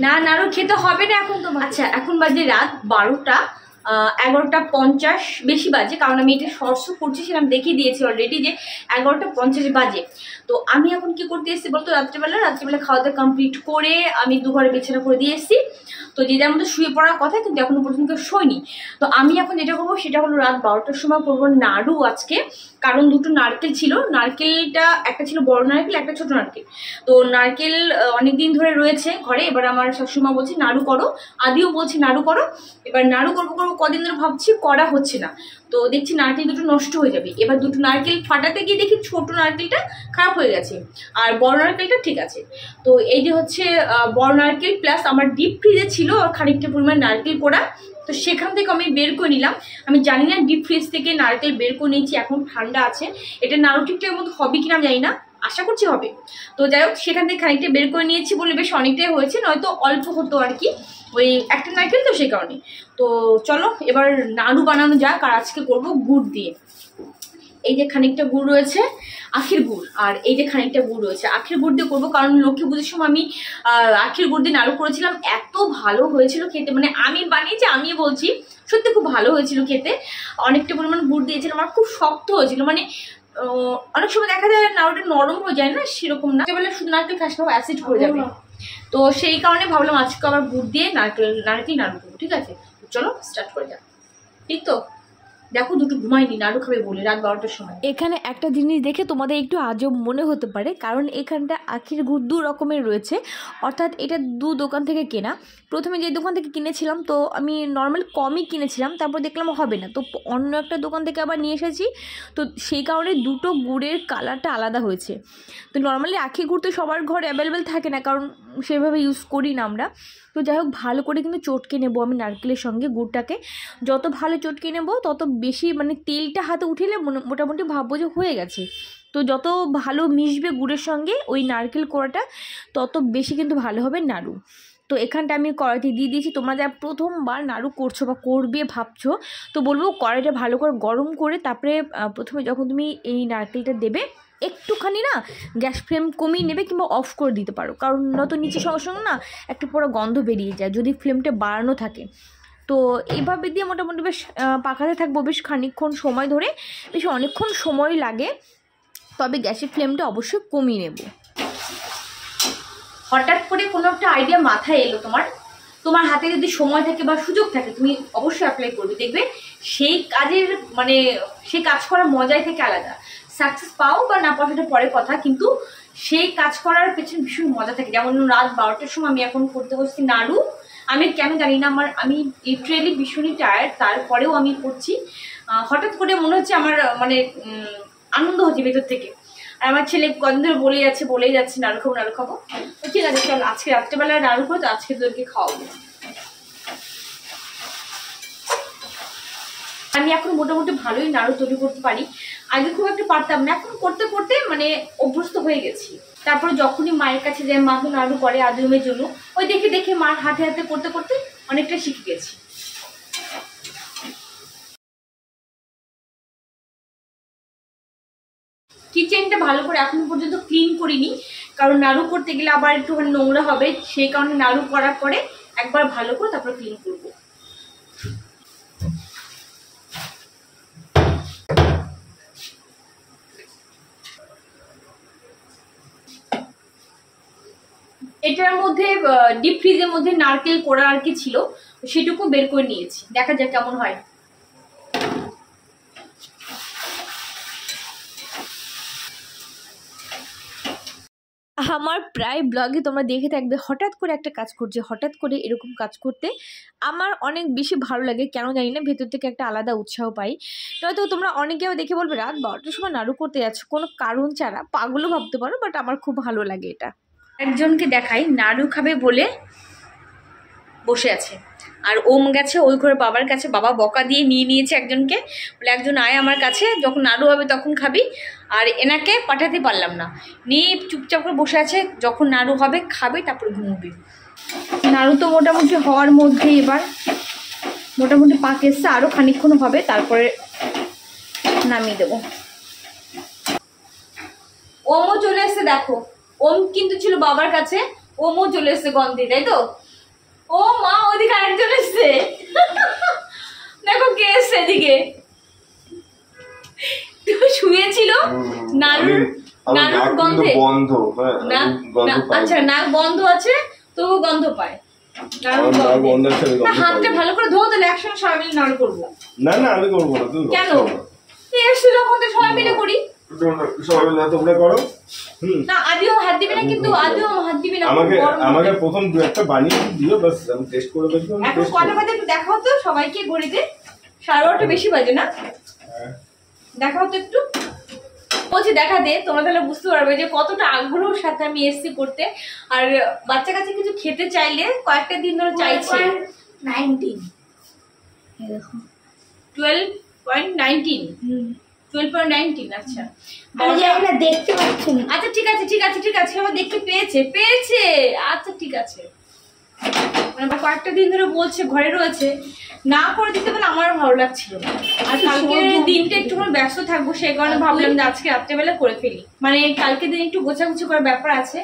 না নাড়ু খেতে হবে না এখন তো। আচ্ছা এখন বাজে রাত 12টা 11:50 বেশি বাজে, কারণ আমি এটা শর্টসও করছি, সেরকম দেখিয়ে দিয়েছি অলরেডি যে 11:50 বাজে। তো আমি এখন কি করতে এসেছি বলতো, রাত্রিবেলা খাওয়া দাওয়া কমপ্লিট করে আমি দুঘরে বিছানা করে দিয়ে এসেছি। তো যে যার মধ্যে শুয়ে পড়ার কথা, কিন্তু এখনো পর্যন্ত শোয়নি। তো আমি এখন যেটা করবো সেটা হলো রাত 12টার সময় করবো নাড়ু আজকে, কারণ দুটো নারকেল ছিল। নারকেলটা একটা ছিল বড় নারকেল, একটা ছোট নারকেল। তো নারকেল অনেকদিন ধরে রয়েছে ঘরে। এবার আমার শাশুড়িমা বলছে নাড়ু করো, আদিও বলছে নাড়ু করো। এবার নাড়ু করবো কদিন ধরে ভাবছি, করা হচ্ছে না। তো দেখছি নারকেল দুটো নষ্ট হয়ে যাবে। এবার দুটো নারকেল ফাটাতে গিয়ে দেখি ছোট নারকেলটা খারাপ হয়ে গেছে, আর বড় নারকেলটা ঠিক আছে। তো এই যে হচ্ছে বড় নারকেল প্লাস আমার ডিপ ফ্রিজে ছিল খানিকটা পরিমাণ নারকেল পোড়া, তো সেখান থেকে আমি বের করে নিলাম। আমি জানি না ডিপ ফ্রিজ থেকে নারকেল বের করে নিয়েছি, এখন ঠান্ডা আছে। এটা নাড়ু ঠিকঠাক মতো হবে কিনা জানি না, আশা করছি হবে। তো যাই হোক, সেখান থেকে খানিকটা বের করে নিয়েছি বলে বেশ অনেকটাই হয়েছে, নয়তো অল্প হতো আর কি, ওই একটা নারকেল তো সেই কারণে। তো চলো এবার নাড়ু বানানো যাক। আর আজকে করবো গুড় দিয়ে। এই যে খানিকটা গুড় রয়েছে আখের গুড়, আর এই যে খানিকটা গুড় রয়েছে আখের গুড় দিয়ে করবো, কারণ লক্ষ্মী পুজোর সময় আমি আখের গুড় দিয়ে নাড়ু করেছিলাম, এত ভালো হয়েছিল খেতে। মানে আমি বানিয়েছি, আমি বলছি সত্যি খুব ভালো হয়েছিল খেতে। অনেকটা পরিমাণ গুড় দিয়েছিলাম, আর খুব শক্ত হয়েছিল। মানে অনেক সময় দেখা যায় নাড়ুটা নরম হয়ে যায় না, সেরকম না। বলে শুধু নারকেল খাস না, অ্যাসিড হয়ে যাবে। তো সেই কারণে ভাবলাম আজকে আবার গুড় দিয়ে নারকেল নাড়ু করবো। ঠিক আছে, চলো স্টার্ট করে যাক। ঠিক তো, দেখো দুটো ঘুমাইনি নাড়ু খাবে বলে রাত 12টার সময়। এখানে একটা জিনিস দেখে তোমাদের একটু আজব মনে হতে পারে, কারণ এখানটা আখের গুড় দু রকমের রয়েছে, অর্থাৎ এটা দু দোকান থেকে কেনা। প্রথমে যে দোকান থেকে কিনেছিলাম তো আমি নর্মাল কমই কিনেছিলাম, তারপর দেখলাম হবে না, তো অন্য একটা দোকান থেকে আবার নিয়ে এসেছি। তো সেই কারণে দুটো গুড়ের কালারটা আলাদা হয়েছে। তো নর্মালি আখের গুড় তো সবার ঘরে অ্যাভেলেবেল থাকে না, কারণ সেভাবে ইউজ করি না আমরা। তো যাই হোক, ভালো করে কিন্তু চটকে নেবো আমি নারকেলের সঙ্গে গুড়টাকে। যত ভালো চটকে নেবো তত বেশি, মানে তেলটা হাতে উঠিলে মোটামুটি ভাববো যে হয়ে গেছে। তো যত ভালো মিশবে গুড়ের সঙ্গে ওই নারকেল কোড়াটা, তত বেশি কিন্তু ভালো হবে নাড়ু। তো এখানটা আমি কড়াইতে দিয়ে দিয়েছি। তোমরা যা প্রথমবার নাড়ু করছো বা করবে ভাবছো, তো বলবো কড়াইটা ভালো করে গরম করে তারপরে প্রথমে যখন তুমি এই নারকেলটা দেবে, একটুখানি না গ্যাস ফ্লেম কমিয়ে নেবে কিংবা অফ করে দিতে পারো, কারণ নয়তো নিচে সঙ্গে সঙ্গে না একটা পুরো গন্ধ বেরিয়ে যায় যদি ফ্লেমটা বাড়ানো থাকে। তো এইভাবে দিয়ে মোটামুটি বেশ পাকাতে থাকবো বেশ খানিকক্ষণ সময় ধরে, বেশ অনেকক্ষণ সময় লাগে, তবে গ্যাসের ফ্লেমটা অবশ্যই কমিয়ে নেব। হঠাৎ করে কোনো একটা আইডিয়া মাথায় এলো তোমার হাতে যদি সময় থাকে বা সুযোগ থাকে, তুমি অবশ্যই অ্যাপ্লাই করবে, দেখবে সেই কাজের মানে সেই কাজ করার মজাই থেকে আলাদা। সাকসেস পাও বা না পাও সেটা পরের কথা, কিন্তু সেই কাজ করার পেছনে ভীষণ মজা থাকে। যেমন রাত 12টার সময় আমি এখন করতে বসছি নাড়ু। আমি কেন জানি না, আমি লিটারেলি ভীষণই টায়ার্ড, তারপরেও আমি করছি। হঠাৎ করে মনে হচ্ছে আমার মানে আনন্দ হচ্ছে ভেতর থেকে। আর আমার ছেলে কদিন ধরে বলেই যাচ্ছে নাড়ু খাবো। তো ঠিক আছে, চল আজকে রাত্রেবেলায় নাড়ু খাবো, তো আজকে তোদেরকে খাওয়াবো। আমি এখন মোটামুটি ভালোই নাড়ু তৈরি করতে পারি। আগে খুব একটা পারতাম না, এখন করতে করতে মানে অভ্যস্ত হয়ে গেছি। তারপরে যখনই মায়ের কাছে যাই, মা তো নাড়ু করে আদিমের জন্য, ওই দেখে দেখে মার হাতে হাতে করতে করতে অনেকটা শিখে গেছি। কিচেনটা ভালো করে এখনো পর্যন্ত ক্লিন করিনি, কারণ নাড়ু করতে গেলে আবার একটুখানি নোংরা হবে, সেই কারণে নাড়ু করার পরে একবার ভালো করে তারপর ক্লিন করবো। এটার মধ্যে ডিপ ফ্রিজের মধ্যে নারকেল কোড়া আর কি ছিল, সেটুকু বের করে নিয়েছি, দেখা যাক কেমন হয়। আমার প্রায় ব্লগে তোমরা দেখে থাকবে হঠাৎ করে একটা কাজ করছে, হঠাৎ করে এরকম কাজ করতে আমার অনেক বেশি ভালো লাগে, কেন জানি না, ভেতর থেকে একটা আলাদা উৎসাহ পাই। নয়তো তোমরা অনেকেও দেখে বলবে রাত 12টার সময় নাড়ু করতে যাচ্ছ কোনো কারণ ছাড়া, পাগলও ভাবতে পারো, বাট আমার খুব ভালো লাগে এটা। একজনকে দেখাই নাড়ু খাবে বলে বসে আছে, আর ওম গেছে ওই ঘরে বাবার কাছে, বাবা বকা দিয়ে নিয়েছে একজনকে, বলে একজন আয় আমার কাছে, যখন নাড়ু হবে তখন খাবি। আর এনাকে পাঠাতে পারলাম না, নিয়ে চুপচাপ করে বসে আছে, যখন নাড়ু হবে খাবে তারপরে ঘুমবে। নাড়ু তো মোটামুটি হওয়ার মধ্যে, এবার মোটামুটি পাক এসছে, আরও খানিকক্ষণ হবে, তারপরে নামিয়ে দেবো। ওমও চলে এসছে, দেখো ওম কিন্তু ছিল বাবার কাছে, ও মো চলে এসছে গন্ধে, তাই তো? ও মা, ওদিকে আরেকজন এসছে। দেখো কে এসছে এদিকে। শুয়েছিল নাড়ুর গন্ধে। আচ্ছা, নাক বন্ধ আছে তবু গন্ধ পায়। হাতটা ভালো করে ধো, তাহলে একসঙ্গে সবাই মিলে নাড়ু করবো। না না, আমি করবো না। কেন? এসে যখন তো সবাই মিলে করি। সবাই মিলে তোমরা করো। না, আদিও হাত দিবি না, কিন্তু আদিও হাত দিবি না। আমাকে প্রথম দু একটা বানিয়ে দিও, বাস আমি টেস্ট করে দেখব। এখন কটা বাজে একটু দেখাও তো সবাইকে ঘড়িতে। 12:30 বেশি বাজে না? দেখাও তো একটু। বলছি দেখাতে, তোমরা তাহলে বুঝতে পারবে যে কতটা আগ্রহের সাথে আমি এসছি করতে। আর বাচ্চা কাছে কিছু খেতে চাইলে কয়েকটা দিন ধরে চাইছে। 12.19। আচ্ছা, দেখতে পাচ্ছি না। আচ্ছা ঠিক আছে ঠিক আছে ঠিক আছে, আমার দেখতে পেয়েছে। আচ্ছা ঠিক আছে, মানে কয়েকটা দিন ধরে বলছে ঘরে রয়েছে, না করে দিতে পারলে আমারও ভালো লাগছিল না। আর কালকে দিনটা একটু ব্যস্ত থাকবো, সেই কারণে ভাবলাম যে আজকে রাত্রেবেলা করে ফেলি। মানে কালকে দিন একটু গোছাগুছি করার ব্যাপার আছে,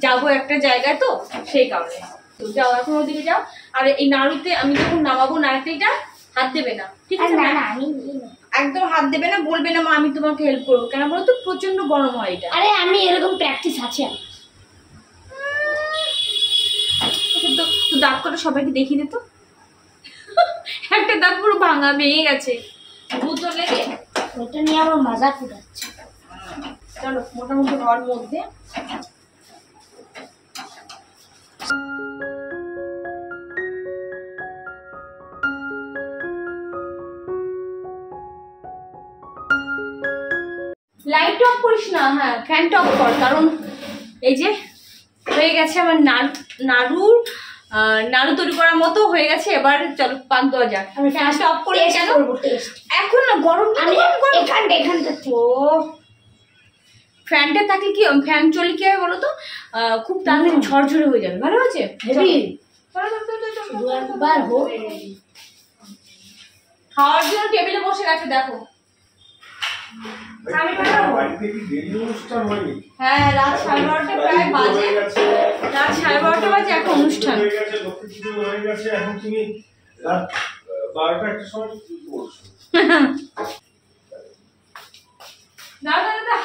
যাবো একটা জায়গায়, তো সেই কারণে। তো যাও, এখন ওদিকে যাও। আর এই নাড়ুতে আমি যখন নামাবো নারকেলটা, হাত দেবে না, ঠিক আছে? একদম হাত দেবে না, বলবে না মা আমি তোমাকে হেল্প করবো। কেন বলো তো, প্রচন্ড গরম হয় এটা। আরে আমি এরকম প্র্যাকটিস আছে। দাঁত করে সবাইকে দেখিয়ে দিত। একটা দাঁত পুরো ভাঙা, ভেঙে গেছে, ভূত লেগে। ওটা নিয়ে আমার মজা ফুটাচ্ছে। চলো মোটামুটি হওয়ার মধ্যে। লাইট অফ করিস না, হ্যাঁ ফ্যানটা অফ কর, কারণ এই যে হয়ে গেছে আমার নাড়ু তৈরি করার মতো হয়ে গেছে। এবার চলো পাক দেওয়া যাক। আমি ফ্যানটা অফ করে কেন এখন না, গরম এখানটা। ও ফ্যানটা থাকলে কি, ফ্যান চলে কি হবে বলো তো, খুব তাড়াতাড়ি ঝরঝরে হয়ে যাবে। ভালো আছে? খাওয়ার জন্য টেবিলে বসে গেছে, দেখো। হ্যাঁ, রাত 12:30 প্রায় বাজে। রাত 12:30 বাজে এখন অনুষ্ঠান।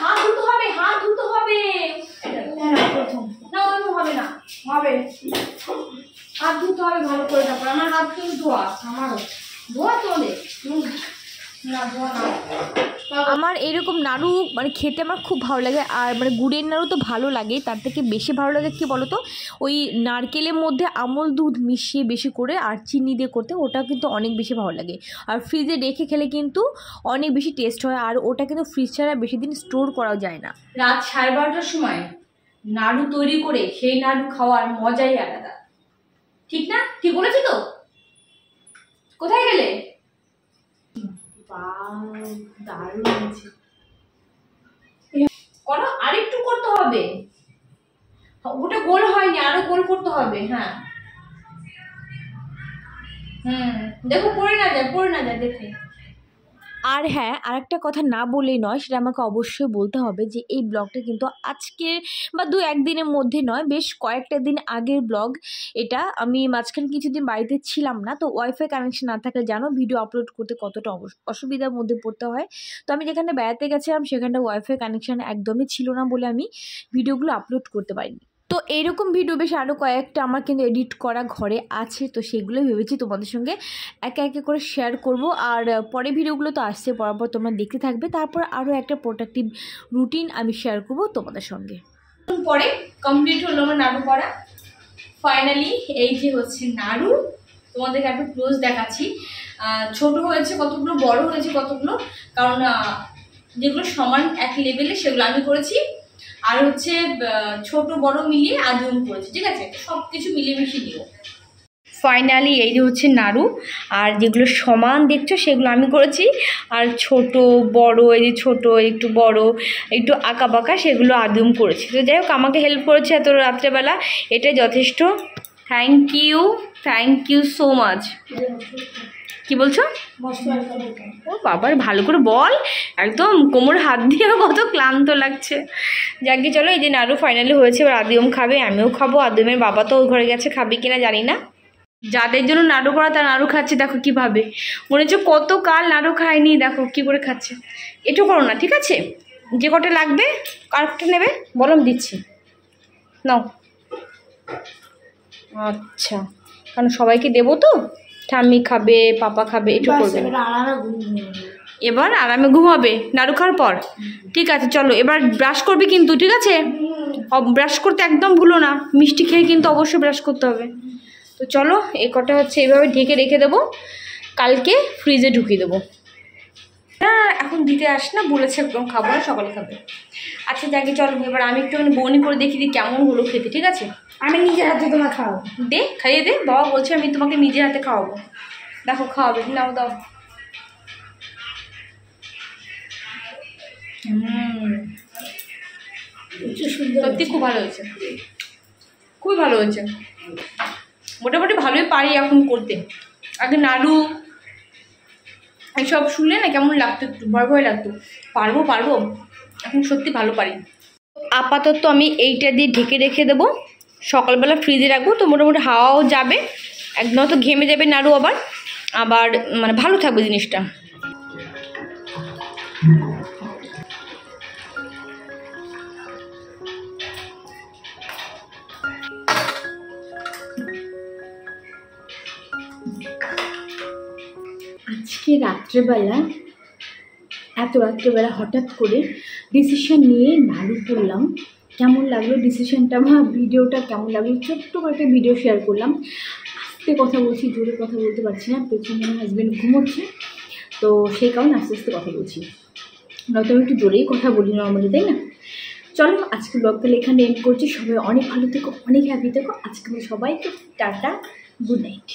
হাত ধুতে হবে, হাত ধুতে হবে। না হবে না, হবে হাত ধুতে হবে ভালো করে। তারপর আমার হাত কিন্তু ধোয়া, আমারও ধোয়া তোলে না, ধোয়া না। আমার এরকম নাড়ু মানে খেতে আমার খুব ভালো লাগে। আর মানে গুড়ের নাড়ু তো ভালো লাগে, তার থেকে বেশি ভালো লাগে কি বলো তো, ওই নারকেলের মধ্যে আমল দুধ মিশিয়ে বেশি করে আর চিনি দিয়ে করতে, ওটা কিন্তু অনেক বেশি ভালো লাগে। আর ফ্রিজে রেখে খেলে কিন্তু অনেক বেশি টেস্ট হয়। আর ওটা কিন্তু ফ্রিজ ছাড়া বেশি দিন স্টোর করাও যায় না। রাত 12:30টার সময় নাড়ু তৈরি করে সেই নাড়ু খাওয়ার মজাই আলাদা, ঠিক না? ঠিক বলেছি তো? কোথায় গেলে? দারুণ হয়েছে। করো, আরেকটু করতে হবে, ওটা গোল হয়নি, আরো গোল করতে হবে। হ্যাঁ দেখো পড়ে না যায় দেখে। আর হ্যাঁ, আরেকটা কথা না বললেই নয়, সেটা আমাকে অবশ্যই বলতে হবে যে এই ব্লগটা কিন্তু আজকে বা 2-1 দিনের মধ্যে নয়, বেশ কয়েকটা দিন আগের ব্লগ এটা। আমি মাঝখানে কিছুদিন বাড়িতে ছিলাম না, তো ওয়াইফাই কানেকশন না থাকলে জানো ভিডিও আপলোড করতে কতটা অসুবিধার মধ্যে পড়তে হয়। তো আমি যেখানটা বেড়াতে গেছিলাম সেখানটা ওয়াইফাই কানেকশান একদমই ছিল না বলে আমি ভিডিওগুলো আপলোড করতে পারিনি। তো এইরকম ভিডিও বেশ আরও কয়েকটা আমার কিন্তু এডিট করা ঘরে আছে, তো সেগুলো ভেবেছি তোমাদের সঙ্গে একে একে করে শেয়ার করব। আর পরে ভিডিওগুলো তো আসছে, পরপর তোমরা দেখতে থাকবে। তারপর আরও একটা প্রোডাক্টিভ রুটিন আমি শেয়ার করব তোমাদের সঙ্গে। পরে কমপ্লিট হলো আমার নাড়ু করা। ফাইনালি এই যে হচ্ছে নাড়ু, তোমাদেরকে একটু ক্লোজ দেখাচ্ছি। ছোট হয়েছে কতগুলো, বড় হয়েছে কতগুলো, কারণ যেগুলো সমান এক লেভেলে সেগুলো আমি করেছি। আর হচ্ছে ছোট বড় মিলিয়ে আজম করেছি, ঠিক আছে? সব কিছু মিলিয়ে মিশিয়ে দিও। ফাইনালি এই যে হচ্ছে নাড়ু, আর যেগুলো সমান দেখছো সেগুলো আমি করেছি। আর ছোট বড়, এই যে ছোট একটু বড় একটু আঁকা বাঁকা সেগুলো আদম করেছি। তো যাই হোক, আমাকে হেল্প করেছে এত রাত্রেবেলা, এটাই যথেষ্ট। Thank you so much. কি বলছো? ও বাবার, ভালো করে বল, একদম কোমর হাত দিয়ে কত ক্লান্ত লাগছে। যাকে চলো, এই যে নাড়ু ফাইনালি হয়েছে, এবার আদিম খাবে, আমিও খাবো। আদিমের বাবা তো ওই ঘরে গেছে, খাবে কিনা জানি না। যাদের জন্য নাড়ু করা তার নাড়ু খাচ্ছে, দেখো কিভাবে, মনে হচ্ছে কত কাল নাড়ু খায়নি, দেখো কি করে খাচ্ছে। এটু করো না, ঠিক আছে? যে কটা লাগবে, কার কটা নেবে বলো, আমি দিচ্ছি, নাও। আচ্ছা, কারণ সবাইকে দেবো তো, ঠাম্মি খাবে, পাপা খাবে, একটু করবে। এবার আরামে ঘুমাবে নাড়ু খাওয়ার পর। ঠিক আছে চলো, এবার ব্রাশ করবে কিন্তু, ঠিক আছে? ব্রাশ করতে একদম ভুলো না, মিষ্টি খেয়ে কিন্তু অবশ্যই ব্রাশ করতে হবে। তো চলো, এই কটা হচ্ছে এইভাবে ঢেকে রেখে দেবো, কালকে ফ্রিজে ঢুকিয়ে দেবো। না এখন দিতে আস না, বলেছে একদম খাবো না, সকালে খাবে। আচ্ছা যাকে চলো, এবার আমি একটু বনি করে দেখি দিই কেমন হলো খেতে, ঠিক আছে? আমি নিজের হাতে তোমার খাওয়াবো। দে, খাইয়ে দে, বাবা বলছে আমি তোমাকে নিজের হাতে খাওয়াবো। দেখো খাওয়াবে, নাও দাও। সত্যি খুব ভালো হয়েছে, খুবই ভালো হয়েছে। মোটামুটি ভালোই পারি এখন করতে। আগে নাড়ু এইসব শুনলে না কেমন লাগতো, একটু ভয় ভয় লাগতো। পারবো পারবো, এখন সত্যি ভালো পারি। আপাতত আমি এইটা দিয়ে ঢেকে রেখে দেবো, সকালবেলা ফ্রিজে রাখবো, তো মোটামুটি হাওয়াও যাবে, একদম তো ঘেমে যাবে নাড়ু, আবার আবার মানে ভালো থাকবে জিনিসটা। আজকে রাত্রেবেলা, এত রাত্রেবেলা হঠাৎ করে ডিসিশন নিয়ে নাড়ু করলাম। কেমন লাগলো ডিসিশনটা বা ভিডিওটা কেমন লাগলো, ছোট্ট করে একটা ভিডিও শেয়ার করলাম। আস্তে কথা বলছি, জোরে কথা বলতে পারছি না, পেছনে আমার হাজব্যান্ড ঘুমোচ্ছে, তো সেই কারণে আস্তে আস্তে কথা বলছি, নয়তো আমি একটু জোরেই কথা বলি নর্মালি, তাই না? চলো আজকে ব্লগ তাহলে এখানে এন্ড করছি। সবাই অনেক ভালো থেকো, অনেক হ্যাপি থেকো। আজকে সবাইকে টাটা, গুড নাইট।